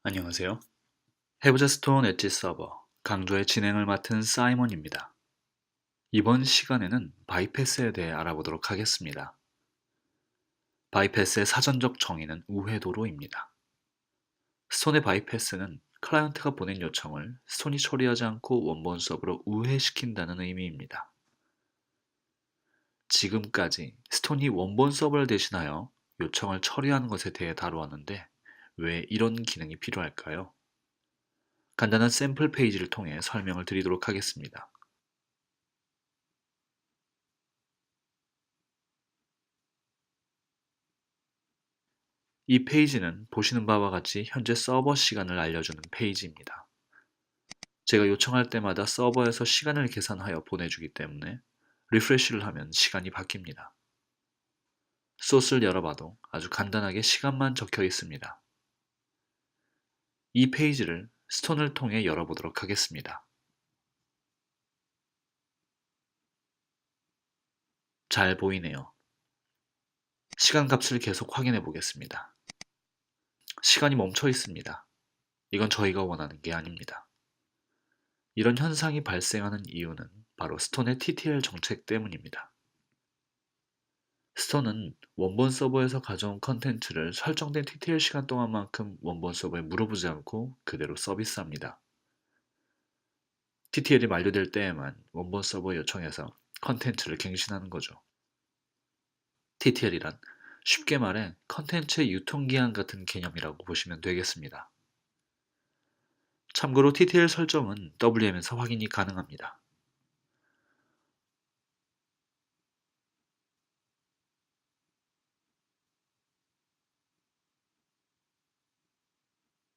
안녕하세요. 해보자 스톤 엣지 서버 강좌의 진행을 맡은 사이먼입니다. 이번 시간에는 바이패스에 대해 알아보도록 하겠습니다. 바이패스의 사전적 정의는 우회도로입니다. 스톤의 바이패스는 클라이언트가 보낸 요청을 스톤이 처리하지 않고 원본 서버로 우회시킨다는 의미입니다. 지금까지 스톤이 원본 서버를 대신하여 요청을 처리하는 것에 대해 다루었는데 왜 이런 기능이 필요할까요? 간단한 샘플 페이지를 통해 설명을 드리도록 하겠습니다. 이 페이지는 보시는 바와 같이 현재 서버 시간을 알려주는 페이지입니다. 제가 요청할 때마다 서버에서 시간을 계산하여 보내주기 때문에 리프레시를 하면 시간이 바뀝니다. 소스를 열어봐도 아주 간단하게 시간만 적혀 있습니다. 이 페이지를 스톤을 통해 열어보도록 하겠습니다. 잘 보이네요. 시간 값을 계속 확인해 보겠습니다. 시간이 멈춰 있습니다. 이건 저희가 원하는 게 아닙니다. 이런 현상이 발생하는 이유는 바로 스톤의 TTL 정책 때문입니다. 스톤은 원본 서버에서 가져온 컨텐츠를 설정된 TTL 시간 동안만큼 원본 서버에 물어보지 않고 그대로 서비스합니다. TTL이 만료될 때에만 원본 서버에 요청해서 컨텐츠를 갱신하는 거죠. TTL이란 쉽게 말해 컨텐츠의 유통기한 같은 개념이라고 보시면 되겠습니다. 참고로 TTL 설정은 WM에서 확인이 가능합니다.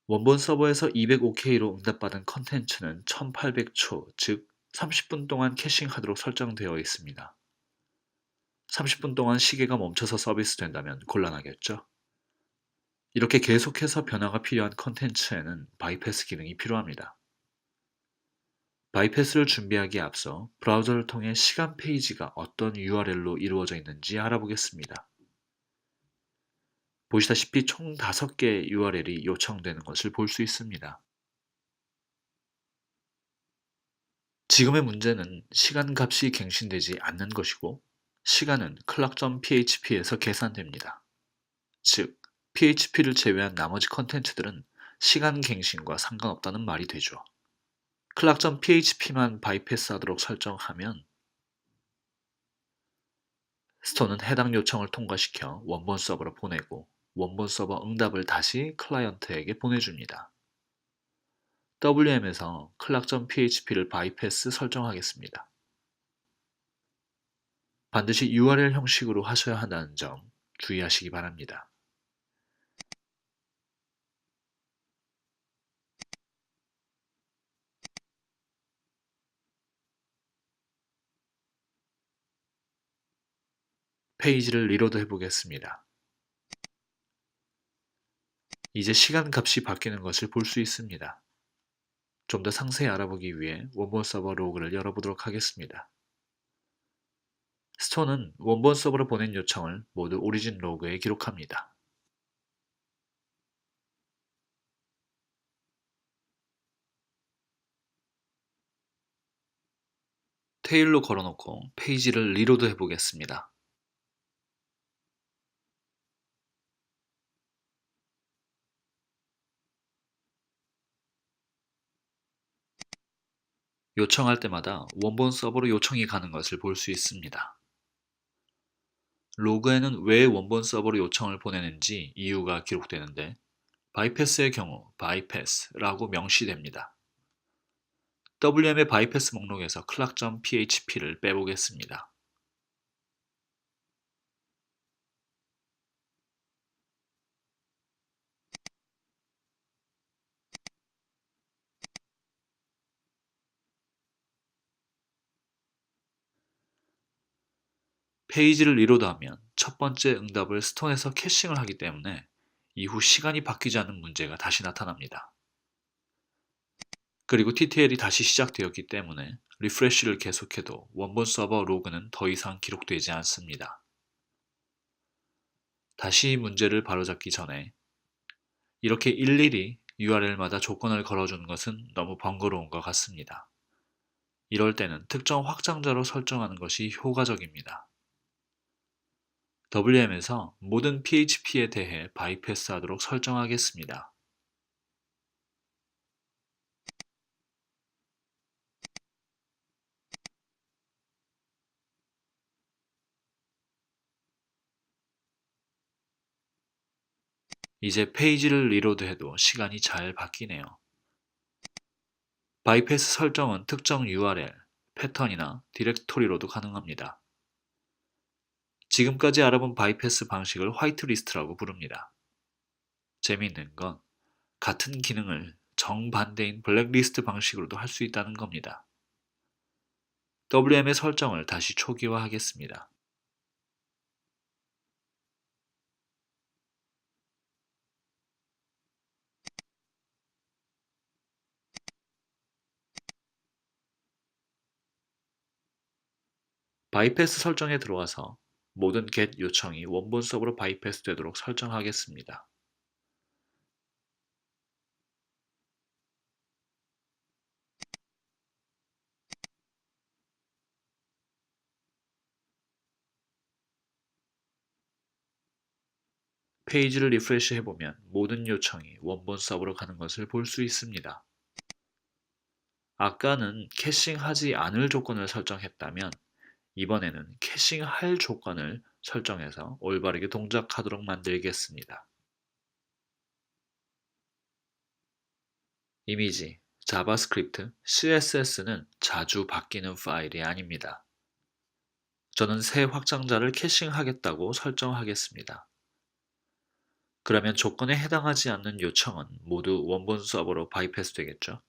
원본 서버에서 205K로 응답받은 컨텐츠는 1800초, 즉 30분 동안 캐싱하도록 설정되어 있습니다. 30분 동안 시계가 멈춰서 서비스된다면 곤란하겠죠? 이렇게 계속해서 변화가 필요한 컨텐츠에는 바이패스 기능이 필요합니다. 바이패스를 준비하기에 앞서 브라우저를 통해 시간 페이지가 어떤 URL로 이루어져 있는지 알아보겠습니다. 보시다시피 총 5개의 URL이 요청되는 것을 볼 수 있습니다. 지금의 문제는 시간 값이 갱신되지 않는 것이고 시간은 clock.php에서 계산됩니다. 즉, PHP를 제외한 나머지 컨텐츠들은 시간 갱신과 상관없다는 말이 되죠. clock.php만 바이패스하도록 설정하면 스톤은 해당 요청을 통과시켜 원본 서버로 보내고 원본 서버 응답을 다시 클라이언트에게 보내줍니다. WM에서 clock.php를 바이패스 설정하겠습니다. 반드시 URL 형식으로 하셔야 한다는 점 주의하시기 바랍니다. 페이지를 리로드 해보겠습니다. 이제 시간 값이 바뀌는 것을 볼 수 있습니다. 좀 더 상세히 알아보기 위해 원본 서버 로그를 열어보도록 하겠습니다. 스톤은 원본 서버로 보낸 요청을 모두 오리진 로그에 기록합니다. 테일로 걸어놓고 페이지를 리로드 해보겠습니다. 요청할 때마다 원본 서버로 요청이 가는 것을 볼 수 있습니다. 로그에는 왜 원본 서버로 요청을 보내는지 이유가 기록되는데 바이패스의 경우 바이패스라고 명시됩니다. WM의 바이패스 목록에서 clock.php를 빼보겠습니다. 페이지를 리로드하면 첫 번째 응답을 스톤에서 캐싱을 하기 때문에 이후 시간이 바뀌지 않는 문제가 다시 나타납니다. 그리고 TTL이 다시 시작되었기 때문에 리프레쉬를 계속해도 원본 서버 로그는 더 이상 기록되지 않습니다. 다시 이 문제를 바로잡기 전에 이렇게 일일이 URL마다 조건을 걸어주는 것은 너무 번거로운 것 같습니다. 이럴 때는 특정 확장자로 설정하는 것이 효과적입니다. WM에서 모든 PHP에 대해 바이패스하도록 설정하겠습니다. 이제 페이지를 리로드해도 시간이 잘 바뀌네요. 바이패스 설정은 특정 URL, 패턴이나 디렉토리로도 가능합니다. 지금까지 알아본 바이패스 방식을 화이트리스트라고 부릅니다. 재미있는 건 같은 기능을 정반대인 블랙리스트 방식으로도 할 수 있다는 겁니다. WM의 설정을 다시 초기화하겠습니다. 바이패스 설정에 들어와서 모든 get 요청이 원본 서버로 바이패스 되도록 설정하겠습니다. 페이지를 리프레시 해보면 모든 요청이 원본 서버로 가는 것을 볼 수 있습니다. 아까는 캐싱하지 않을 조건을 설정했다면 이번에는 캐싱할 조건을 설정해서 올바르게 동작하도록 만들겠습니다. 이미지, 자바스크립트, CSS는 자주 바뀌는 파일이 아닙니다. 저는 새 확장자를 캐싱하겠다고 설정하겠습니다. 그러면 조건에 해당하지 않는 요청은 모두 원본 서버로 바이패스 되겠죠?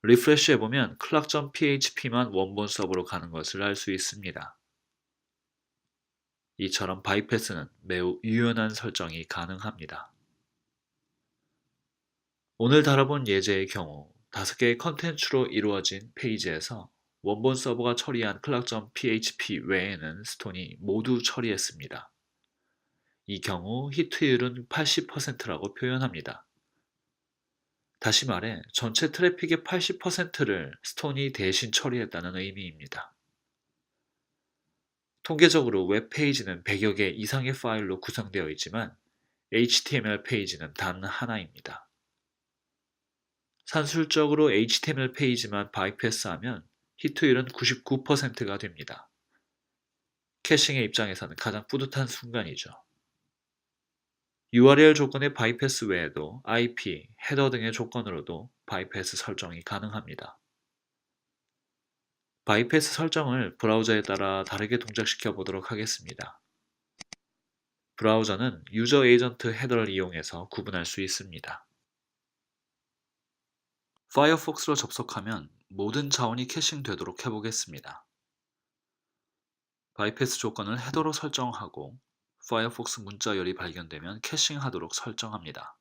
리프레시 해보면 클락.php만 원본 서버로 가는 것을 알 수 있습니다. 이처럼 바이패스는 매우 유연한 설정이 가능합니다. 오늘 다뤄본 예제의 경우 5개의 컨텐츠로 이루어진 페이지에서 원본 서버가 처리한 클락.php 외에는 스톤이 모두 처리했습니다. 이 경우 히트율은 80%라고 표현합니다. 다시 말해 전체 트래픽의 80%를 스톤이 대신 처리했다는 의미입니다. 통계적으로 웹페이지는 100여 개 이상의 파일로 구성되어 있지만 HTML 페이지는 단 하나입니다. 산술적으로 HTML 페이지만 바이패스하면 히트율은 99%가 됩니다. 캐싱의 입장에서는 가장 뿌듯한 순간이죠. URL 조건의 바이패스 외에도 IP, 헤더 등의 조건으로도 바이패스 설정이 가능합니다. 바이패스 설정을 브라우저에 따라 다르게 동작시켜 보도록 하겠습니다. 브라우저는 유저 에이전트 헤더를 이용해서 구분할 수 있습니다. 파이어폭스로 접속하면 모든 자원이 캐싱되도록 해보겠습니다. 바이패스 조건을 헤더로 설정하고 파이어폭스 문자열이 발견되면 캐싱하도록 설정합니다.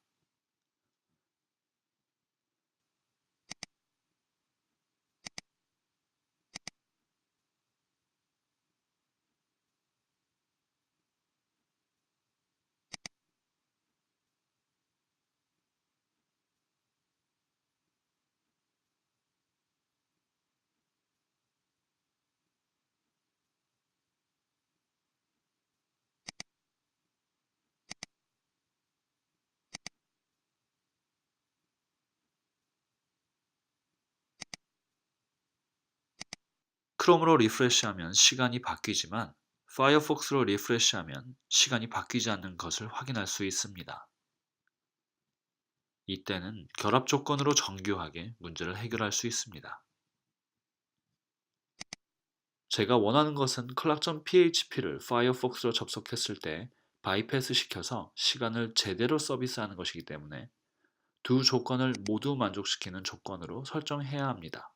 크롬으로 리프레시하면 시간이 바뀌지만 파이어폭스로 리프레시하면 시간이 바뀌지 않는 것을 확인할 수 있습니다. 이때는 결합 조건으로 정교하게 문제를 해결할 수 있습니다. 제가 원하는 것은 클락.php를 파이어폭스로 접속했을 때 바이패스 시켜서 시간을 제대로 서비스하는 것이기 때문에 두 조건을 모두 만족시키는 조건으로 설정해야 합니다.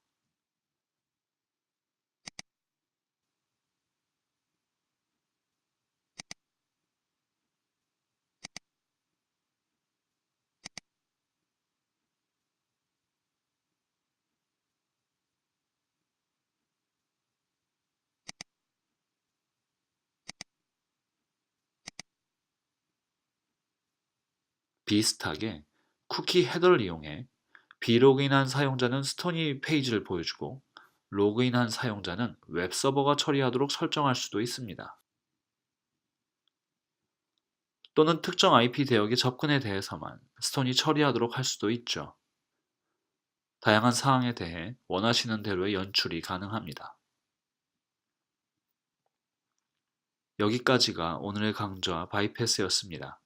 비슷하게 쿠키 헤더를 이용해 비로그인한 사용자는 스토니 페이지를 보여주고 로그인한 사용자는 웹서버가 처리하도록 설정할 수도 있습니다. 또는 특정 IP 대역의 접근에 대해서만 스톤이 처리하도록 할 수도 있죠. 다양한 사항에 대해 원하시는 대로의 연출이 가능합니다. 여기까지가 오늘의 강좌 바이패스였습니다.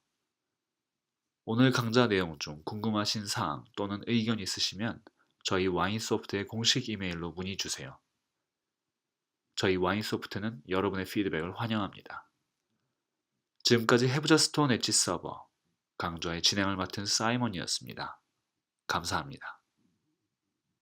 오늘 강좌 내용 중 궁금하신 사항 또는 의견 있으시면 저희 와인소프트의 공식 이메일로 문의 주세요. 저희 와인소프트는 여러분의 피드백을 환영합니다. 지금까지 해부자 스톤 엣지 서버 강좌의 진행을 맡은 사이먼이었습니다. 감사합니다.